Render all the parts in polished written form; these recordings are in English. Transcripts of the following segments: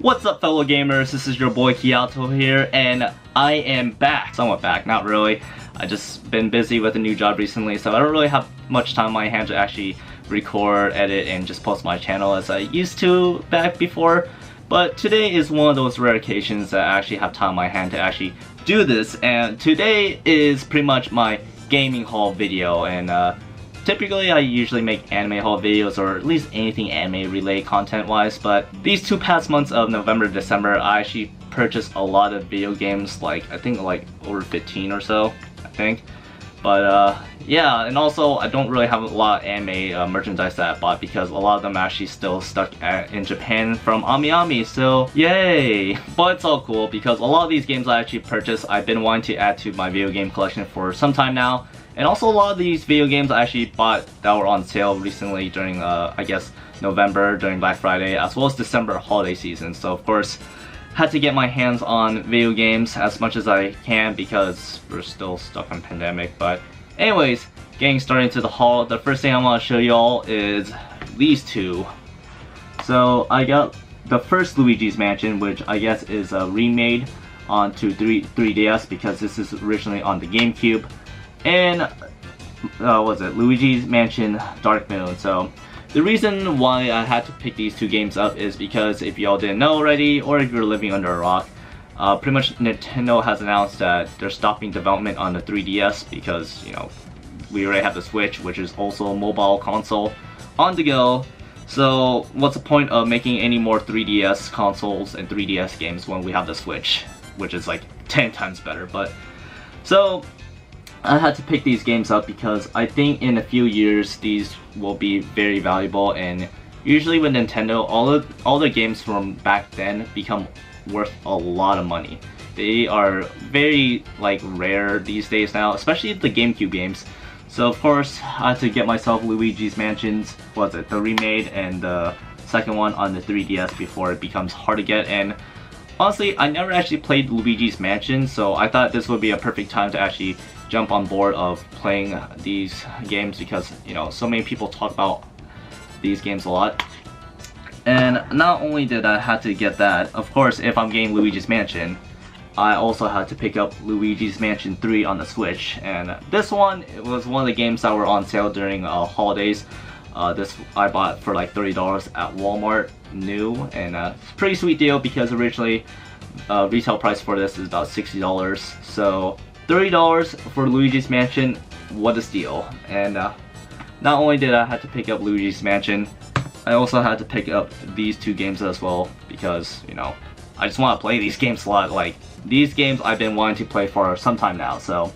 What's up, fellow gamers? This is your boy Kiato here, and I am back. Somewhat back, not really. I just been busy with a new job recently, so I don't really have much time on my hands to actually record, edit, and just post my channel as I used to back before. But today is one of those rare occasions that I actually have time on my hand to actually do this, and today is pretty much my gaming haul video. And typically I usually make anime haul videos, or at least anything anime related content wise, but these two past months of November, December, I actually purchased a lot of video games, I think over 15 or so, I think. But yeah, and also I don't really have a lot of anime merchandise that I bought because a lot of them are actually still stuck in Japan from Ami, so yay! But it's all cool because a lot of these games I actually purchased, I've been wanting to add to my video game collection for some time now. And also a lot of these video games I actually bought that were on sale recently during, I guess, November, during Black Friday, as well as December holiday season. So of course, had to get my hands on video games as much as I can because we're still stuck on pandemic. But anyways, getting started into the haul, the first thing I want to show y'all is these two. So I got the first Luigi's Mansion, which I guess is remade onto 3DS because this is originally on the GameCube. And what was it? Luigi's Mansion Dark Moon. So the reason why I had to pick these two games up is because if y'all didn't know already, or if you're living under a rock, pretty much Nintendo has announced that they're stopping development on the 3DS because, you know, we already have the Switch, which is also a mobile console on the go. So what's the point of making any more 3DS consoles and 3DS games when we have the Switch, which is like 10 times better. But so I had to pick these games up because I think in a few years these will be very valuable, and usually with Nintendo, all the games from back then become worth a lot of money. They are very rare these days now, especially the GameCube games. So of course I had to get myself Luigi's Mansions, the remade, and the second one on the 3DS before it becomes hard to get. And honestly, I never actually played Luigi's Mansion, so I thought this would be a perfect time to actually jump on board of playing these games because, you know, so many people talk about these games a lot. And not only did I have to get that, of course, if I'm getting Luigi's Mansion, I also had to pick up Luigi's Mansion 3 on the Switch. And this one, it was one of the games that were on sale during holidays. This I bought for like $30 at Walmart new, and pretty sweet deal because originally retail price for this is about $60. So $30 for Luigi's Mansion, what a steal. And not only did I have to pick up Luigi's Mansion, I also had to pick up these two games as well because, you know, I just want to play these games a lot. These games I've been wanting to play for some time now. So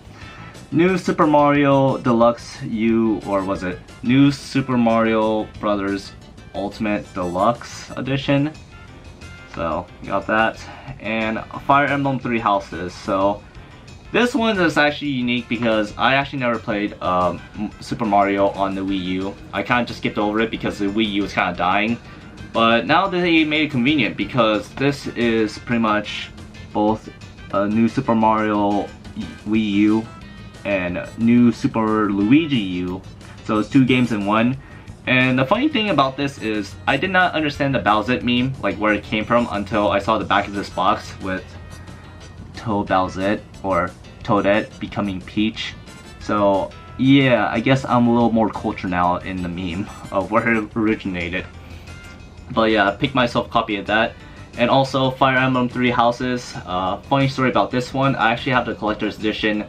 New Super Mario Deluxe U, or was it New Super Mario Brothers Ultimate Deluxe Edition. So got that, and Fire Emblem 3 Houses. So this one is actually unique because I actually never played Super Mario on the Wii U. I kind of just skipped over it because the Wii U was kind of dying. But now they made it convenient because this is pretty much both a New Super Mario Wii U and New Super Luigi U. So it's two games in one. And the funny thing about this is I did not understand the Bowsette meme, where it came from, until I saw the back of this box with Toad Bowsette, or Toadette becoming Peach. So yeah, I guess I'm a little more cultured now in the meme of where it originated. But yeah, I picked myself a copy of that. And also Fire Emblem 3 Houses. Funny story about this one, I actually have the collector's edition.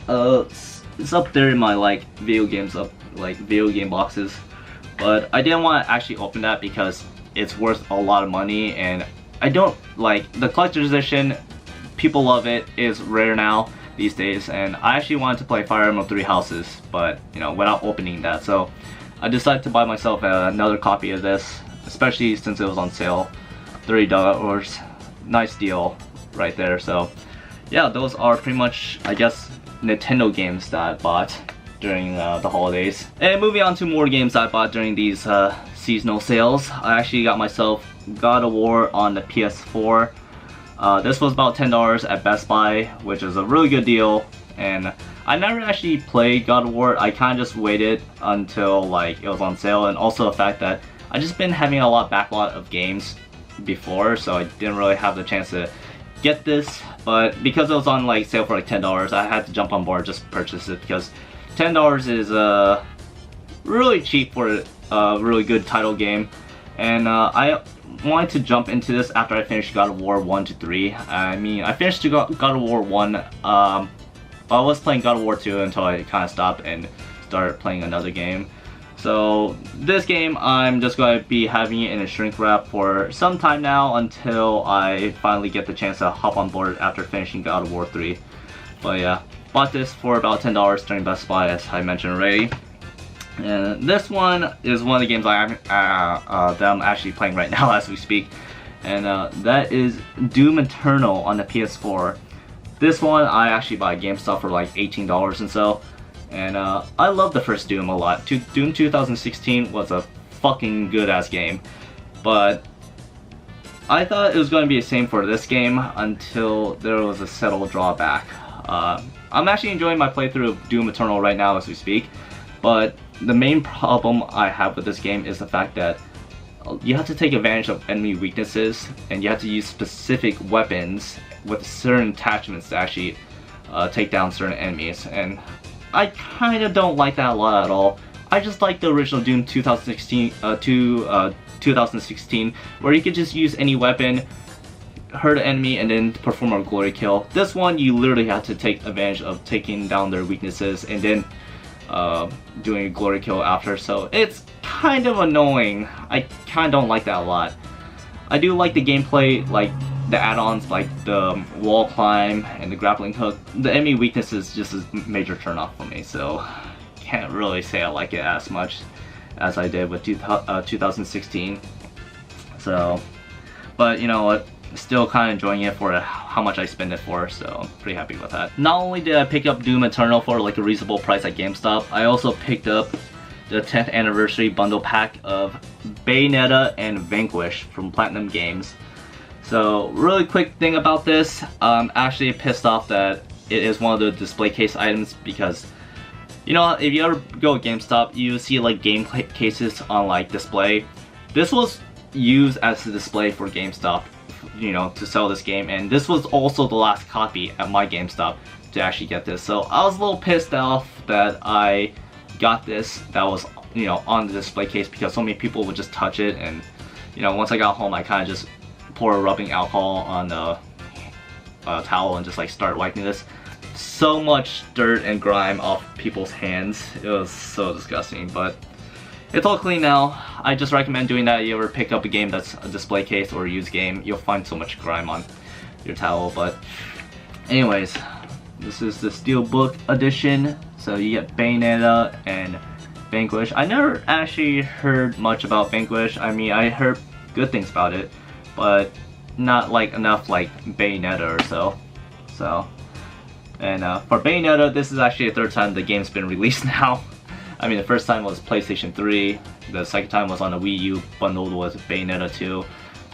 It's up there in my video games video game boxes. But I didn't want to actually open that because it's worth a lot of money, and I don't the collector's edition. People love it. It's rare now these days, and I actually wanted to play Fire Emblem 3 Houses, but you know, without opening that. So I decided to buy myself another copy of this, especially since it was on sale, $30. Nice deal right there. So yeah, those are pretty much, I guess, Nintendo games that I bought during the holidays. And moving on to more games I bought during these seasonal sales, I actually got myself God of War on the PS4. This was about $10 at Best Buy, which is a really good deal. And I never actually played God of War. I kind of just waited until it was on sale, and also the fact that I just been having a lot of backlog of games before, so I didn't really have the chance to get this. But because it was on like sale for like $10, I had to jump on board, just purchase it, because $10 is really cheap for a really good title game. And I wanted to jump into this after I finished God of War 1 to 3. I mean, I finished God of War 1, but I was playing God of War 2 until I kind of stopped and started playing another game. So this game, I'm just going to be having it in a shrink wrap for some time now until I finally get the chance to hop on board after finishing God of War 3. But yeah, bought this for about $10 during Best Buy, as I mentioned already. And this one is one of the games that I'm actually playing right now as we speak. And that is Doom Eternal on the PS4. This one I actually bought at GameStop for like $18 and so. And I love the first Doom a lot. Doom 2016 was a fucking good ass game. But I thought it was going to be the same for this game until there was a subtle drawback. I'm actually enjoying my playthrough of Doom Eternal right now as we speak. But the main problem I have with this game is the fact that you have to take advantage of enemy weaknesses, and you have to use specific weapons with certain attachments to actually take down certain enemies. And I kind of don't like that a lot at all. I just like the original Doom 2016, where you could just use any weapon, hurt an enemy, and then perform a glory kill. This one, you literally have to take advantage of taking down their weaknesses and then doing a glory kill after, so it's kind of annoying. I kind of don't like that a lot. I do like the gameplay, like the add-ons like the wall climb and the grappling hook. The enemy weakness is just a major turn-off for me, so can't really say I like it as much as I did with 2016. So, but you know what? Still kind of enjoying it for how much I spend it for, so I'm pretty happy with that. Not only did I pick up Doom Eternal for like a reasonable price at GameStop, I also picked up the 10th anniversary bundle pack of Bayonetta and Vanquish from Platinum Games. So really quick thing about this, I'm actually pissed off that it is one of the display case items, because you know, if you ever go to GameStop, you see like game cases on like display. This was used as a display for GameStop, you know, to sell this game, and this was also the last copy at my GameStop to actually get this. So I was a little pissed off that I got this that was, you know, on the display case, because so many people would just touch it, and you know, once I got home I kind of just pour rubbing alcohol on a towel and just like start wiping this. So much dirt and grime off people's hands. It was so disgusting, but it's all clean now. I just recommend doing that if you ever pick up a game that's a display case or a used game. You'll find so much grime on your towel. But anyways, this is the Steelbook edition. So you get Bayonetta and Vanquish. I never actually heard much about Vanquish. I mean, I heard good things about it, but not like enough like Bayonetta or so. And for Bayonetta, this is actually the third time the game's been released now. I mean, the first time was PlayStation 3, the second time was on the Wii U bundled with Bayonetta 2,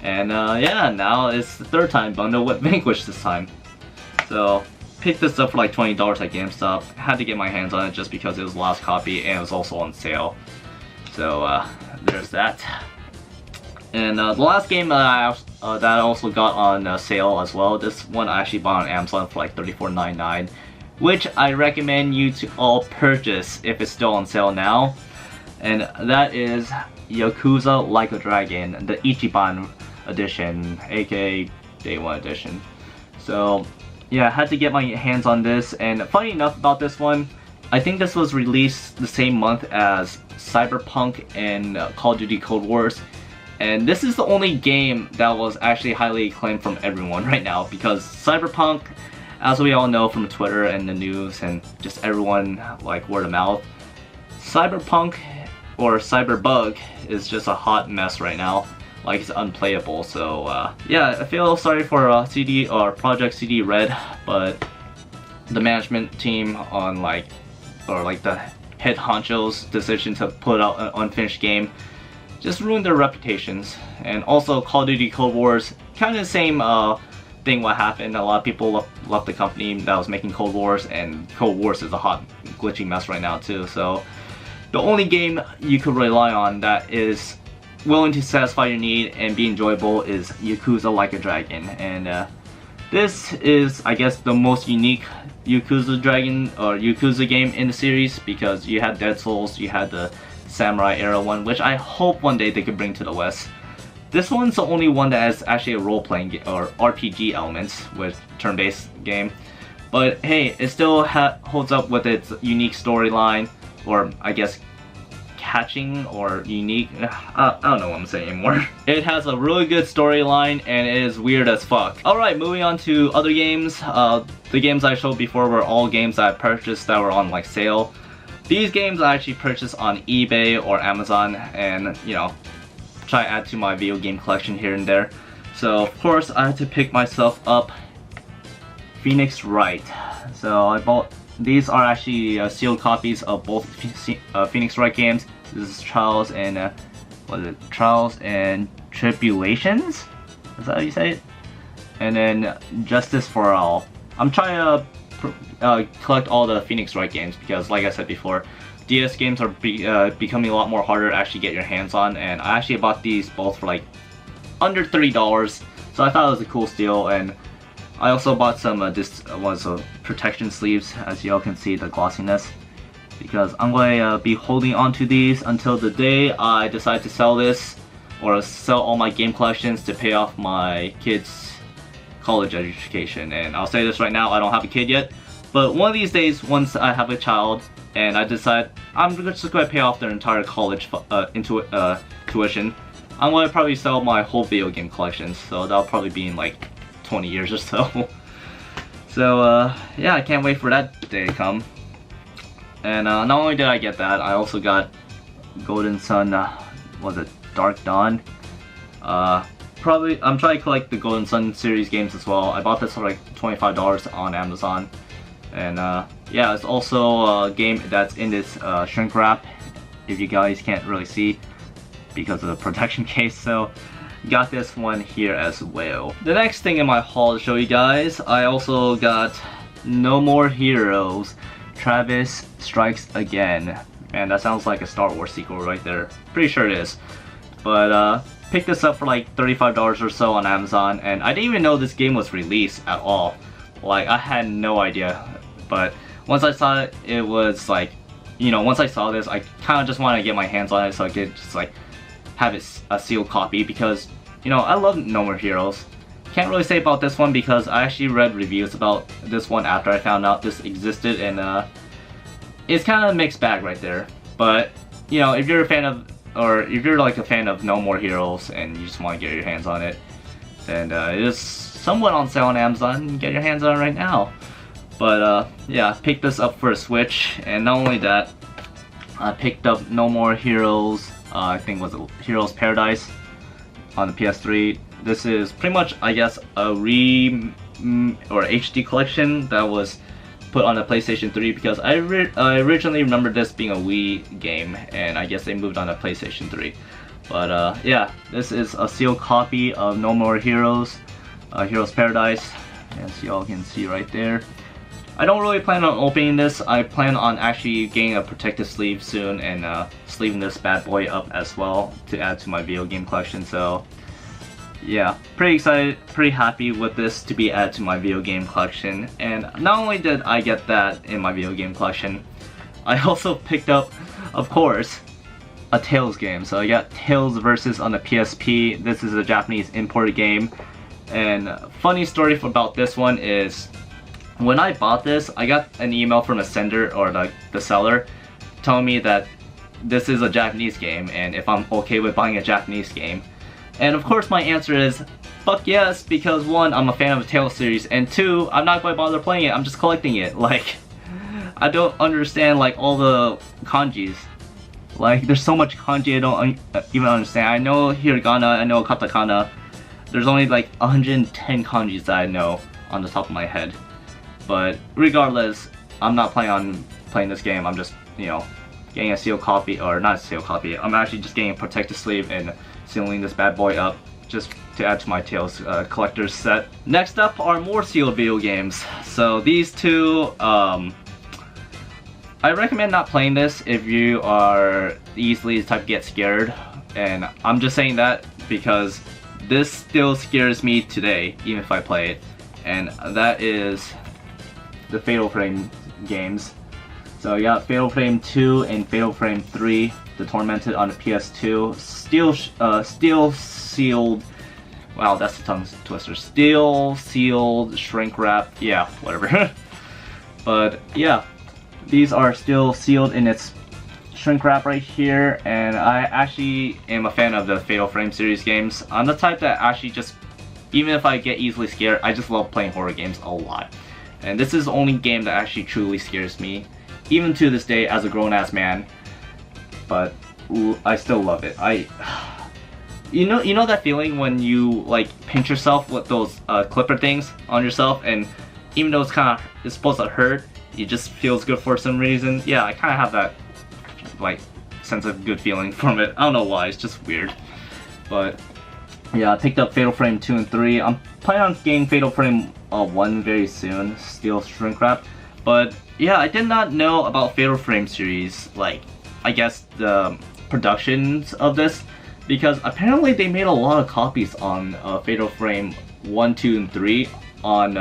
and yeah, now it's the third time bundled with Vanquish this time. So, picked this up for like $20 at GameStop. Had to get my hands on it just because it was the last copy and it was also on sale. So, there's that. And the last game that I also got on sale as well, this one I actually bought on Amazon for like $34.99. Which I recommend you to all purchase if it's still on sale now, and that is Yakuza Like a Dragon, the Ichiban edition, aka Day 1 edition. So yeah, I had to get my hands on this, and funny enough about this one, I think this was released the same month as Cyberpunk and Call of Duty Cold Wars, and this is the only game that was actually highly acclaimed from everyone right now, because Cyberpunk, as we all know from Twitter and the news and just everyone like word of mouth, Cyberpunk or Cyberbug is just a hot mess right now. Like, it's unplayable. So yeah, I feel sorry for CD or Project CD Red, but the management team on like the head honcho's decision to put out an unfinished game just ruined their reputations. And also Call of Duty Cold Wars, kind of the same thing what happened. A lot of people left the company that was making Cold Wars, and Cold Wars is a hot glitchy mess right now too. So the only game you could rely on that is willing to satisfy your need and be enjoyable is Yakuza Like a Dragon, and this is, I guess, the most unique Yakuza game in the series, because you had Dead Souls, you had the Samurai era one, which I hope one day they could bring to the West. This one's the only one that has actually a role-playing or RPG elements with turn-based game. But hey, it still holds up with its unique storyline, or I guess catching or unique. I don't know what I'm saying anymore. It has a really good storyline and it is weird as fuck. Alright, moving on to other games. The games I showed before were all games that I purchased that were on like sale. These games I actually purchased on eBay or Amazon, and you know, try to add to my video game collection here and there. So of course I had to pick myself up Phoenix Wright. So I bought, these are actually sealed copies of both Phoenix Wright games. This is Trials and what is it? Trials and Tribulations? Is that how you say it? And then Justice for All. I'm trying to collect all the Phoenix Wright games because, like I said before, DS games are becoming a lot more harder to actually get your hands on, and I actually bought these both for like under $30, so I thought it was a cool steal. And I also bought some protection sleeves, as y'all can see the glossiness, because I'm going to be holding on to these until the day I decide to sell this or sell all my game collections to pay off my kids' college education. And I'll say this right now, I don't have a kid yet, but one of these days, once I have a child and I decide I'm just going to pay off their entire college tuition, I'm going to probably sell my whole video game collections, so that'll probably be in like 20 years or so. So yeah, I can't wait for that day to come. And not only did I get that, I also got Golden Sun, was it Dark Dawn? I'm trying to collect the Golden Sun series games as well. I bought this for like $25 on Amazon. And yeah, it's also a game that's in this shrink wrap, if you guys can't really see because of the protection case. So got this one here as well. The next thing in my haul to show you guys, I also got No More Heroes, Travis Strikes Again. Man, that sounds like a Star Wars sequel right there. Pretty sure it is. But picked this up for like $35 or so on Amazon, and I didn't even know this game was released at all. Like, I had no idea. But once I saw it, it was like, you know, once I saw this, I kind of just wanted to get my hands on it so I could just like have it a sealed copy, because you know, I love No More Heroes. Can't really say about this one because I actually read reviews about this one after I found out this existed, and it's kind of a mixed bag right there. But you know, if you're a fan of, or if you're like a fan of No More Heroes and you just want to get your hands on it, then it is somewhat on sale on Amazon. You can get your hands on it right now. But yeah, I picked this up for a Switch, and not only that, I picked up No More Heroes, I think it was Heroes Paradise on the PS3. This is pretty much, I guess, a HD collection that was put on the PlayStation 3, because I originally remember this being a Wii game, and I guess they moved on to PlayStation 3. But yeah, this is a sealed copy of No More Heroes, Heroes Paradise, as y'all can see right there. I don't really plan on opening this. I plan on actually getting a protective sleeve soon and sleeving this bad boy up as well to add to my video game collection. So yeah, pretty excited, pretty happy with this to be added to my video game collection. And not only did I get that in my video game collection, I also picked up, of course, a Tales game. So I got Tales Versus on the PSP. This is a Japanese imported game. And funny story about this one is, when I bought this, I got an email from the sender, or the seller, telling me that this is a Japanese game and if I'm okay with buying a Japanese game. And of course my answer is fuck yes, because one, I'm a fan of the Tales series, and two, I'm not going to bother playing it, I'm just collecting it. Like, I don't understand like all the kanjis. Like, there's so much kanji I don't even understand. I know hiragana, I know katakana. There's only like 110 kanjis that I know on the top of my head. But regardless, I'm not planning on playing this game. I'm just, you know, getting a sealed copy, or not a sealed copy. I'm actually just getting a protective sleeve and sealing this bad boy up just to add to my Tales collector's set. Next up are more sealed video games. So these two, I recommend not playing this if you are easily the type to get scared And I'm just saying that because this still scares me today, even if I play it. And that is the Fatal Frame games. So you got Fatal Frame 2 and Fatal Frame 3, the Tormented on the PS2. Steel sealed. Wow, that's a tongue twister. Steel sealed shrink wrap. Yeah, whatever. But yeah, these are still sealed in its shrink wrap right here, and I actually am a fan of the Fatal Frame series games. I'm the type that actually just, even if I get easily scared, I just love playing horror games a lot. And this is the only game that actually truly scares me, even to this day as a grown-ass man. But ooh, I still love it. You know that feeling when you like pinch yourself with those clipper things on yourself, and even though it's supposed to hurt, it just feels good for some reason. Yeah, I kind of have that like sense of good feeling from it. I don't know why, it's just weird. But yeah, I picked up Fatal Frame 2 and 3. I'm planning on getting Fatal Frame 1 very soon, steel shrink wrap. But yeah, I did not know about Fatal Frame series, like I guess the productions of this, because apparently they made a lot of copies on Fatal Frame 1, 2, and 3 on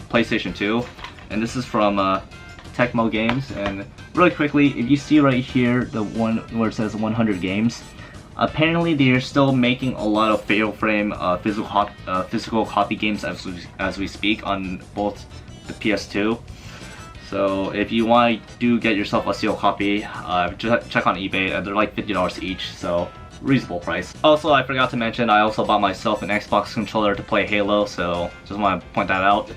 PlayStation 2. And this is from Tecmo Games. And really quickly, if you see right here, the one where it says 100 games, apparently they're still making a lot of Fatal Frame physical copy games as we speak on both the PS2. So if you want to get yourself a sealed copy, just check on eBay. They're like $50 each, so reasonable price. Also, I forgot to mention, I also bought myself an Xbox controller to play Halo, so just want to point that out.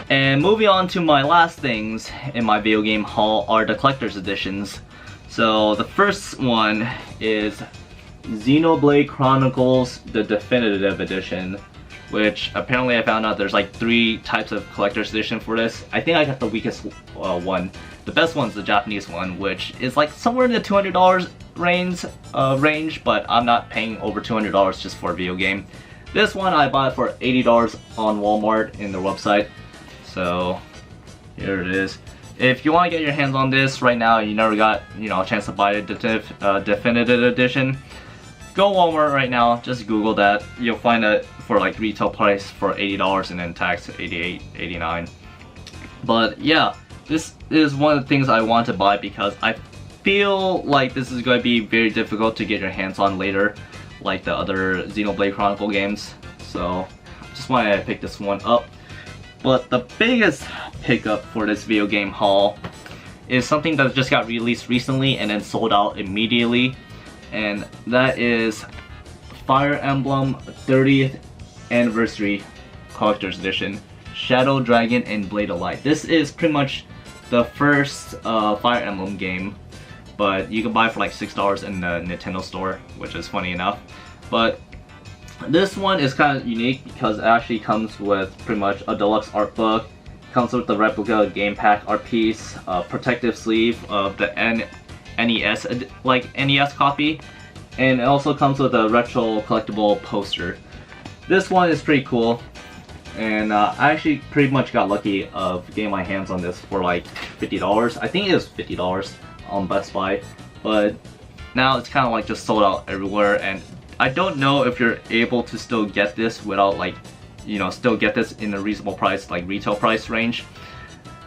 And moving on to my last things in my video game haul are the collector's editions. So the first one is Xenoblade Chronicles, the definitive edition, which apparently I found out there's like 3 types of collector's edition for this. I think I got the weakest one. The best one's the Japanese one, which is like somewhere in the $200 range, but I'm not paying over $200 just for a video game. This one I bought for $80 on Walmart in their website. So here it is. If you want to get your hands on this right now, you never got a chance to buy the definitive edition, go Walmart right now, just Google that. You'll find it for like retail price for $80 and then tax $88, $89. But yeah, this is one of the things I want to buy because I feel like this is going to be very difficult to get your hands on later, like the other Xenoblade Chronicle games. So just wanted to pick this one up. But the biggest pickup for this video game haul is something that just got released recently and then sold out immediately. And that is Fire Emblem 30th Anniversary Collector's Edition, Shadow Dragon and Blade of Light. This is pretty much the first Fire Emblem game, but you can buy it for like $6 in the Nintendo store, which is funny enough. But this one is kind of unique because it actually comes with pretty much a deluxe art book, comes with the replica game pack art piece, protective sleeve of the NES copy, and it also comes with a retro collectible poster. This one is pretty cool, and I actually pretty much got lucky of getting my hands on this for like $50. I think it was $50 on Best Buy, but now it's kind of like just sold out everywhere, and I don't know if you're able to still get this without like, still get this in a reasonable price, like retail price range.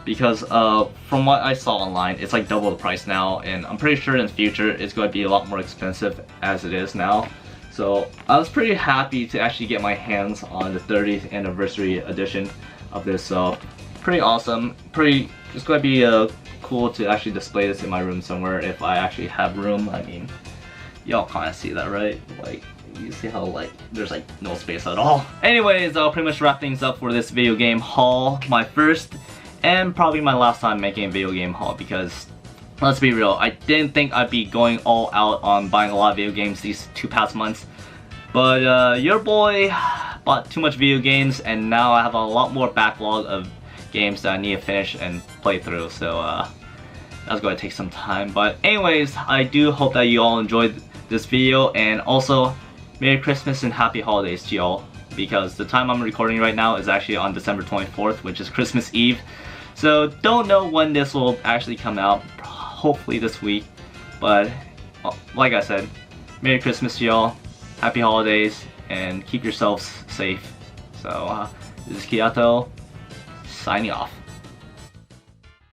Because from what I saw online, it's like double the price now, and I'm pretty sure in the future it's going to be a lot more expensive as it is now. So I was pretty happy to actually get my hands on the 30th anniversary edition of this. So pretty awesome. It's going to be cool to actually display this in my room somewhere if I actually have room. I mean, y'all kind of see that, right? Like, you see how like there's like no space at all. Anyways, I'll pretty much wrap things up for this video game haul. My first and probably my last time making a video game haul, because let's be real, I didn't think I'd be going all out on buying a lot of video games these 2 past months. But your boy bought too much video games, and now I have a lot more backlog of games that I need to finish and play through. So that's going to take some time. But anyways, I do hope that you all enjoyed this video, and also Merry Christmas and Happy Holidays to y'all, because the time I'm recording right now is actually on December 24th, which is Christmas Eve. So don't know when this will actually come out, hopefully this week, but like I said, Merry Christmas to y'all, Happy Holidays, and keep yourselves safe. So this is Kiyato, signing off.